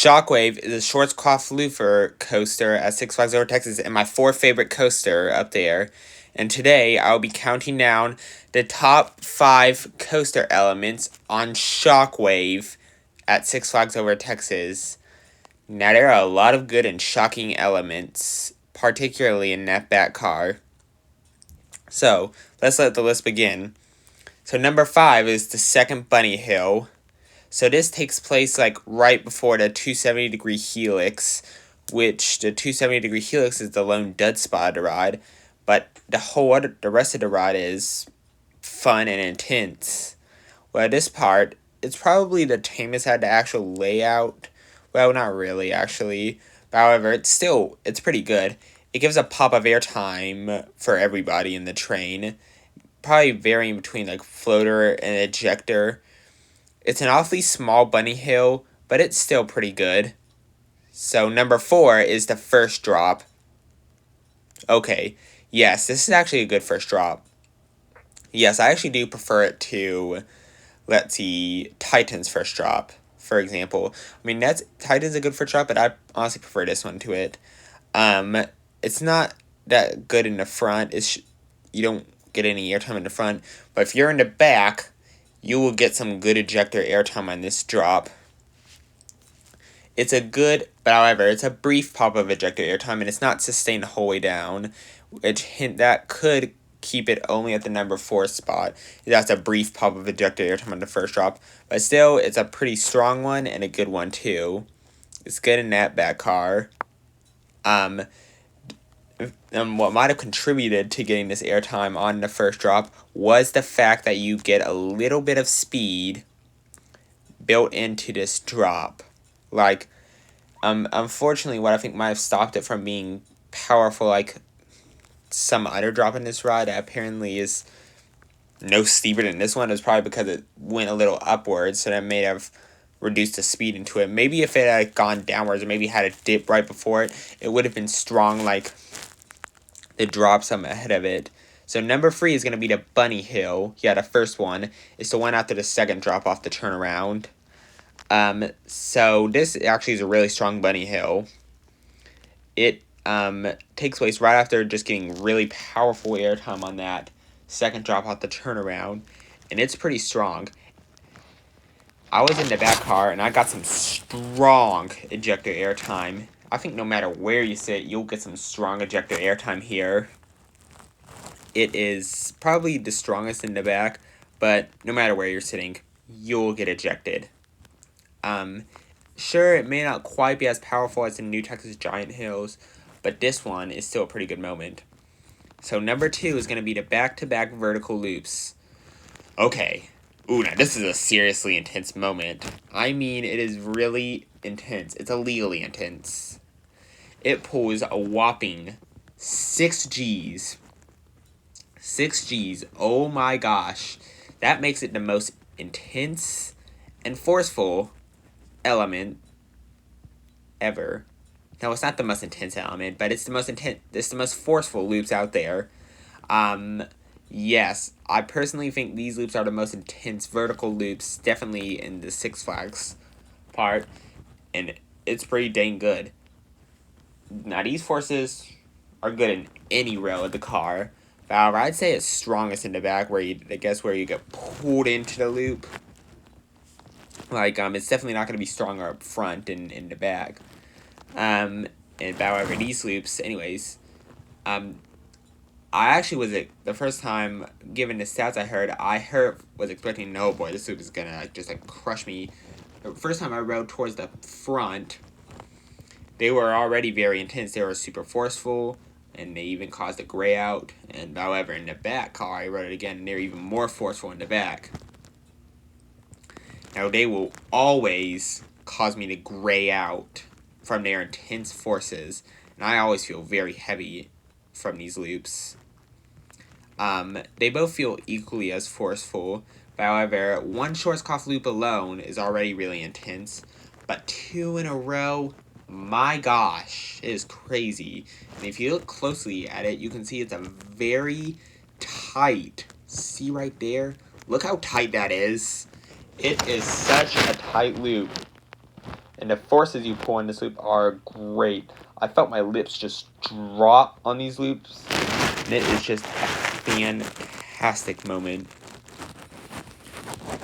Shockwave is a Schwarzkopf Louvre coaster at Six Flags Over Texas and my fourth favorite coaster up there. And today I will be counting down the top 5 coaster elements on Shockwave at Six Flags Over Texas. Now there are a lot of good and shocking elements, particularly in that back car. So let's let the list begin. So number 5 is the second bunny hill. So this takes place like right before the 270-degree helix, which the 270-degree helix is the lone dud spot of the ride, but the rest of the ride is fun and intense. Well, this part, it's probably the tamest had the actual layout. Well, not really, actually. But however, it's pretty good. It gives a pop of airtime for everybody in the train. Probably varying between like floater and ejector. It's an awfully small bunny hill, but it's still pretty good. So number 4 is the first drop. Okay, yes, this is actually a good first drop. Yes, I actually do prefer it to, let's see, Titan's first drop, for example. I mean, Titan's a good first drop, but I honestly prefer this one to it. It's not that good in the front. You don't get any airtime in the front, but if you're in the back, you will get some good ejector airtime on this drop. It's a brief pop of ejector airtime, and it's not sustained the whole way down, which that could keep it only at the number 4 spot. That's a brief pop of ejector airtime on the first drop, but still, it's a pretty strong one and a good one too. It's good in that back car. What might have contributed to getting this airtime on the first drop was the fact that you get a little bit of speed built into this drop. Like, unfortunately, what I think might have stopped it from being powerful like some other drop in this ride that apparently is no steeper than this one is probably because it went a little upwards, so that may have reduced the speed into it. Maybe if it had gone downwards or maybe had a dip right before it, it would have been strong like the drops I'm ahead of it. So number 3 is going to be the bunny hill. Yeah, the first one. It's the one after the second drop off the turnaround. So this actually is a really strong bunny hill. It takes place right after just getting really powerful airtime on that second drop off the turnaround, and it's pretty strong. I was in the back car and I got some strong ejector airtime. I think no matter where you sit, you'll get some strong ejector airtime here. It is probably the strongest in the back, but no matter where you're sitting, you'll get ejected. Sure, it may not quite be as powerful as the New Texas Giant Hills, but this one is still a pretty good moment. So number 2 is going to be the back-to-back vertical loops. Okay. Ooh, now this is a seriously intense moment. I mean, it is really intense. It's illegally intense. It pulls a whopping 6 Gs. 6 Gs. Oh my gosh. That makes it the most intense and forceful element ever. Now, it's not the most intense element, but it's the most forceful loops out there. Yes, I personally think these loops are the most intense vertical loops, definitely in the Six Flags part, and it's pretty dang good. Now, these forces are good in any rail of the car, but I'd say it's strongest in the back, where you get pulled into the loop. Like, it's definitely not going to be stronger up front and in the back. And however, these loops, anyways, I actually the first time, given the stats I was expecting, no boy, this loop is gonna just crush me. The first time I rode towards the front, they were already very intense. They were super forceful, and they even caused a gray out. And however, in the back car, I rode it again, and they're even more forceful in the back. Now, they will always cause me to gray out from their intense forces, and I always feel very heavy from these loops. They both feel equally as forceful, but however, one Schwarzkopf loop alone is already really intense, but 2 in a row, my gosh, it is crazy. And if you look closely at it, you can see it's a very tight, see right there? Look how tight that is. It is such a tight loop. And the forces you pull in this loop are great. I felt my lips just drop on these loops. And it is just a fantastic moment.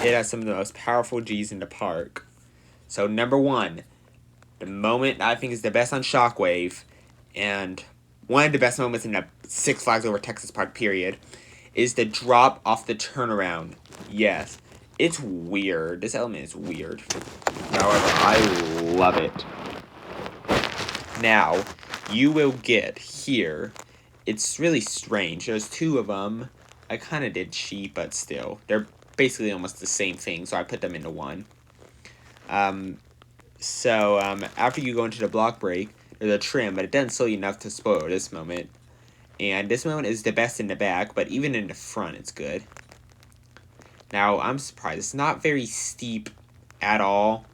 It has some of the most powerful G's in the park. So number 1, the moment I think is the best on Shockwave, and one of the best moments in the Six Flags Over Texas Park period, is the drop off the turnaround. Yes, it's weird. This element is weird. However, I love it. Now, you will get here. It's really strange. There's 2 of them. I kind of did cheat, but still. They're basically almost the same thing, so I put them into one. After you go into the block break, there's a trim, but it doesn't slow you enough to spoil this moment. And this moment is the best in the back, but even in the front, it's good. Now, I'm surprised. It's not very steep at all.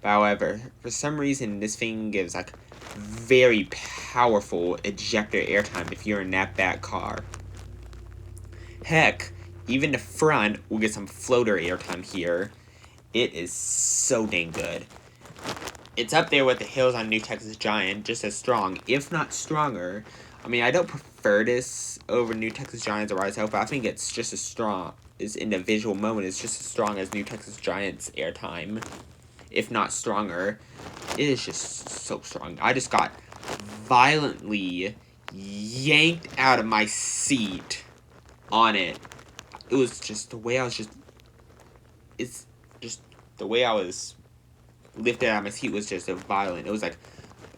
However, for some reason, this thing gives, like, very powerful ejector airtime if you're in that back car. Heck, even the front will get some floater airtime here. It is so dang good. It's up there with the hills on New Texas Giant, just as strong, if not stronger. I mean, I don't prefer this over New Texas Giant's Rise Hope, but I think it's just as strong. Its individual moment is just as strong as New Texas Giant's airtime, if not stronger. It is just so strong. I just got violently yanked out of my seat on it. It was just the way I was it's just the way I was lifted out of my seat was just violent. It was like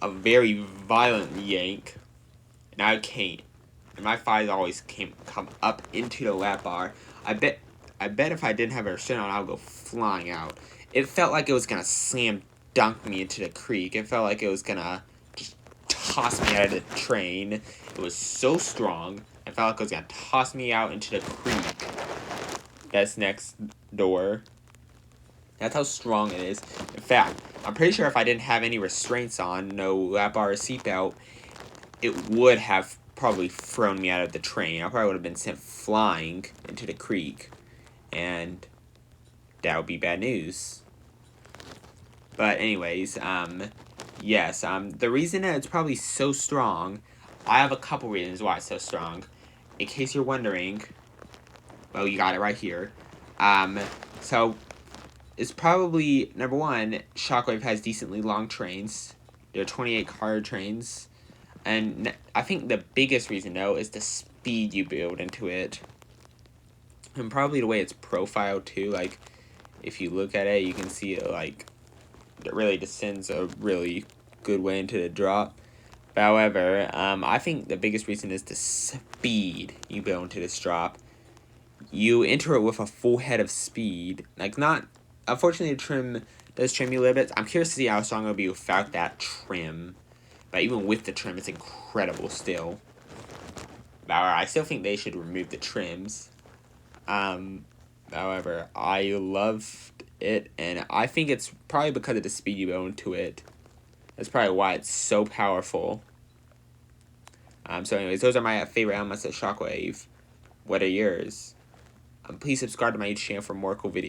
a very violent yank. And I can't. And my thighs always come up into the lap bar. I bet if I didn't have a restraint on, I would go flying out. It felt like it was gonna slam dunk me into the creek. It felt like it was gonna just toss me out of the train. It was so strong. I felt like it was gonna toss me out into the creek that's next door. That's how strong it is. In fact, I'm pretty sure if I didn't have any restraints on, no lap bar or seatbelt, it would have probably thrown me out of the train. I probably would have been sent flying into the creek. And that would be bad news. But anyways, yes, the reason that it's probably so strong, I have a couple reasons why it's so strong. In case you're wondering, well, you got it right here. So it's probably, number 1, Shockwave has decently long trains. They're 28-car trains. And I think the biggest reason, though, is the speed you build into it. And probably the way it's profiled, too. Like, if you look at it, you can see it, like, it really descends a really good way into the drop. However, I think the biggest reason is the speed you build into this drop. You enter it with a full head of speed. Like, not... Unfortunately, the trim does trim you a little bit. I'm curious to see how strong it will be without that trim. But even with the trim, it's incredible still. However, I still think they should remove the trims. However, I loved it, and I think it's probably because of the speed you go into it. That's probably why it's so powerful. So anyways, those are my favorite elements of Shockwave. What are yours? Please subscribe to my YouTube channel for more cool videos.